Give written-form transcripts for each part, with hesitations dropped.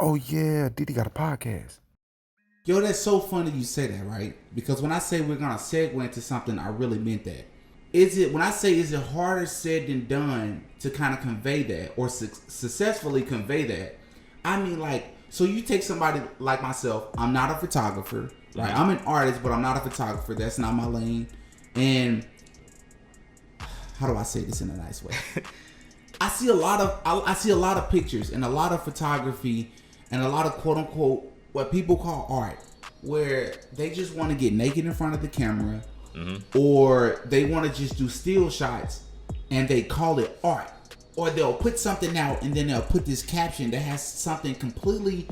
Oh yeah, Diddy got a podcast. Yo, that's so funny you say that, right? Because when I say we're gonna segue into something, I really meant that. When I say is it harder said than done to kind of convey that or successfully convey that? I mean, like, so you take somebody like myself. I'm not a photographer, right? I'm an artist, but I'm not a photographer. That's not my lane. And how do I say this in a nice way? I see a lot of pictures and a lot of photography and a lot of quote unquote what people call art, where they just want to get naked in front of the camera, or they want to just do still shots and they call it art, or they'll put something out and then they'll put this caption that has something completely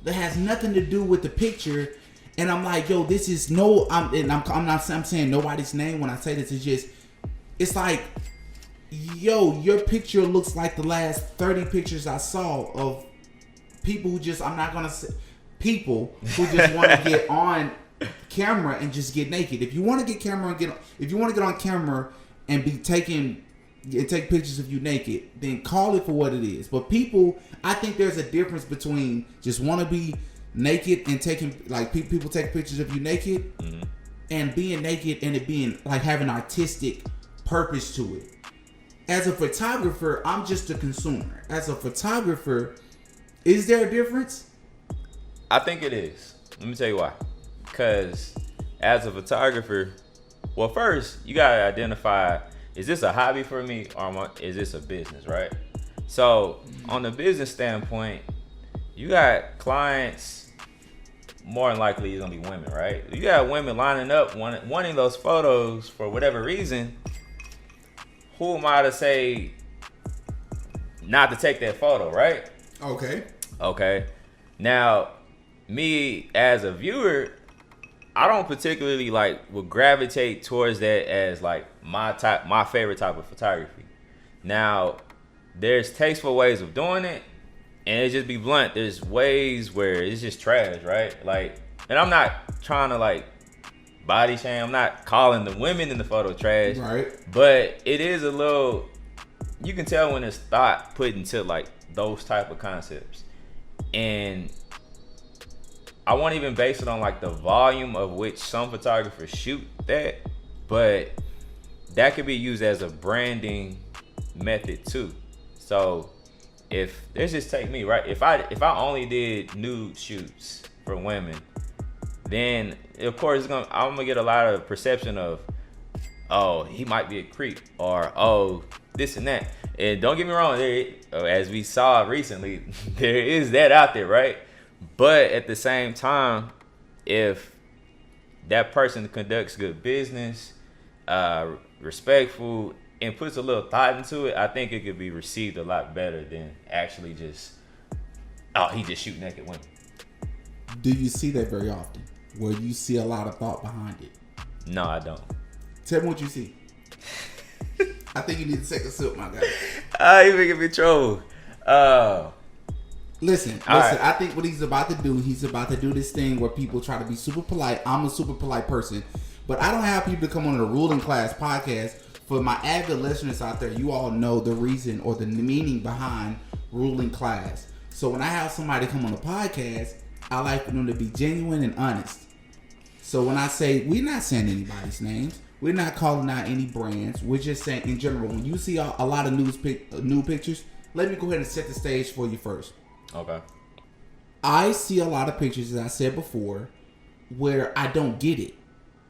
that has nothing to do with the picture. And I'm like, yo, this is I'm saying nobody's name when I say this. It's like, yo, your picture looks like the last 30 pictures I saw of people who just, I'm not going to say, people who just want to get on camera and just get naked. If you want to get on camera and take pictures of you naked, then call it for what it is. But people, I think there's a difference between just want to be naked and taking, like, people take pictures of you naked and being naked and it being like having artistic purpose to it. As a photographer, I'm just a consumer. As a photographer, is there a difference? I think it is. Let me tell you why. Because as a photographer, well, first, you got to identify, is this a hobby for me or is this a business, right? So, on the business standpoint, you got clients, more than likely it's going to be women, right? You got women lining up, wanting those photos for whatever reason. Who am I to say not to take that photo, right? Okay. Now, me as a viewer, I don't particularly would gravitate towards that as like my favorite type of photography. Now, there's tasteful ways of doing it, and it just be blunt. There's ways where it's just trash, right? Like, and I'm not trying to body shame. I'm not calling the women in the photo trash, right? But it is a little. You can tell when it's thought put into those type of concepts, and I won't even base it on the volume of which some photographers shoot that, but that could be used as a branding method too. So if let's just take me, right? If I only did nude shoots for women, then of course I'm gonna get a lot of perception of, oh, he might be a creep, or oh, this and that. And don't get me wrong, as we saw recently, there is that out there, right? But at the same time, if that person conducts good business, respectful, and puts a little thought into it, I think it could be received a lot better than actually just, oh, he just shoot naked women. Do you see that very often? Where you see a lot of thought behind it? No, I don't. Tell me what you see. I think you need to take a sip, my guy. You making me trouble. Listen. Right. I think what he's about to do this thing where people try to be super polite. I'm a super polite person, but I don't have people to come on the Ruling Class podcast. For my avid listeners out there, you all know the reason or the meaning behind Ruling Class. So when I have somebody come on the podcast, I like for them to be genuine and honest. So when I say, we're not saying anybody's names, we're not calling out any brands, we're just saying in general, when you see a lot of nude pictures, let me go ahead and set the stage for you first. Okay. I see a lot of pictures, as I said before, where I don't get it.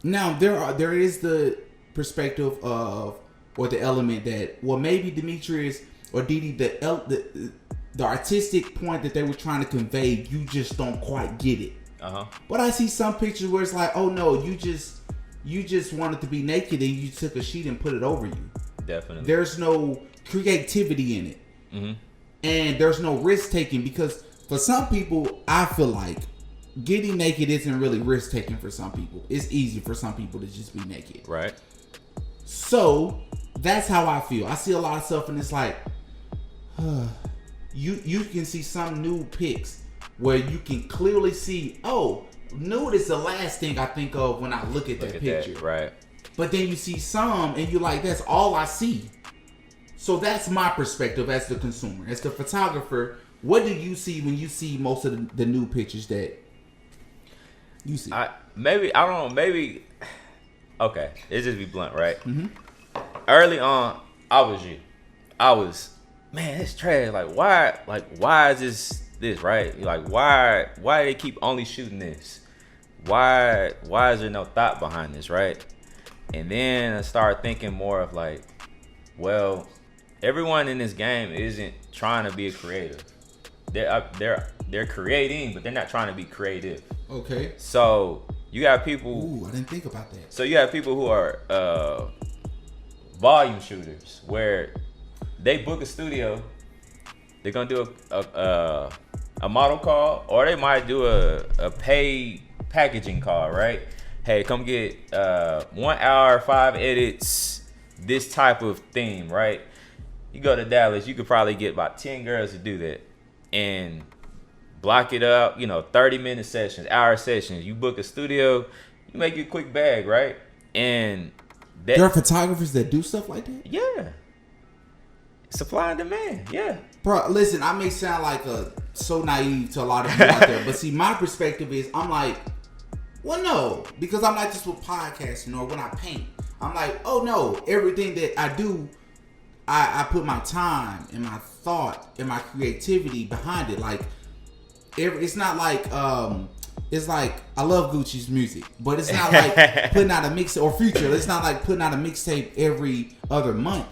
Now, there is the perspective of, or the element that, well, maybe Demetrius or Didi, the artistic point that they were trying to convey, you just don't quite get it. But I see some pictures where it's like, oh no, you just wanted to be naked and you took a sheet and put it over you. Definitely. There's no creativity in it. And there's no risk taking, because for some people, I feel like getting naked isn't really risk taking for some people. It's easy for some people to just be naked. Right. So that's how I feel. I see a lot of stuff and it's like, you can see some nude pics where you can clearly see, oh, nude is the last thing I think of when I look at that picture. Right. But then you see some and you're like, that's all I see. So that's my perspective as the consumer. As the photographer, What do you see when you see most of the new pictures that you see? I don't know. Maybe okay. It just be blunt, right? Mm-hmm. Early on, I was man, it's trash. Why is this right? Like why do they keep only shooting this? Why is there no thought behind this, right? And then I started thinking more of like, well, everyone in this game isn't trying to be a creative. They're creating, but they're not trying to be creative. Okay. So you got people. Ooh, I didn't think about that. So you have people who are volume shooters, where they book a studio, they're gonna do a model call, or they might do a paid packaging call, right? Hey, come get 1 hour, 5 edits, this type of theme, right? You go to Dallas, you could probably get about 10 girls to do that and block it up, 30-minute sessions, hour sessions. You book a studio, you make a quick bag, right? And there are photographers that do stuff like that? Yeah. Supply and demand, yeah. Bro, listen, I may sound like so naive to a lot of people out there, but see, my perspective is, I'm like, well, no, because I'm like this with podcasting or when I paint. I'm like, oh no, everything that I do, I put my time and my thought and my creativity behind it. Like, it's not like, it's like, I love Gucci's music, but it's not like putting out a mix or Future. It's not like putting out a mixtape every other month,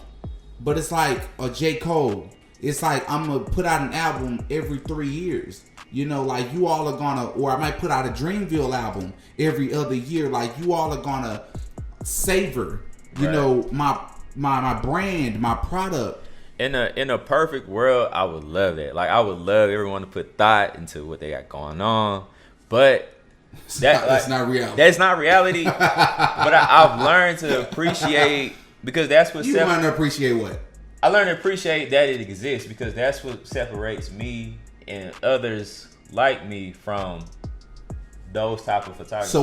but it's like a J. Cole. It's like I'm gonna put out an album every 3 years. Like you all are gonna, or I might put out a Dreamville album every other year. Like you all are gonna savor, my brand, my product. In a perfect world, I would love that. Like I would love everyone to put thought into what they got going on, but that's not reality. That's not reality. But I've learned to appreciate, because that's what you learn to appreciate what? I learned to appreciate that it exists, because that's what separates me and others like me from those type of photographers. So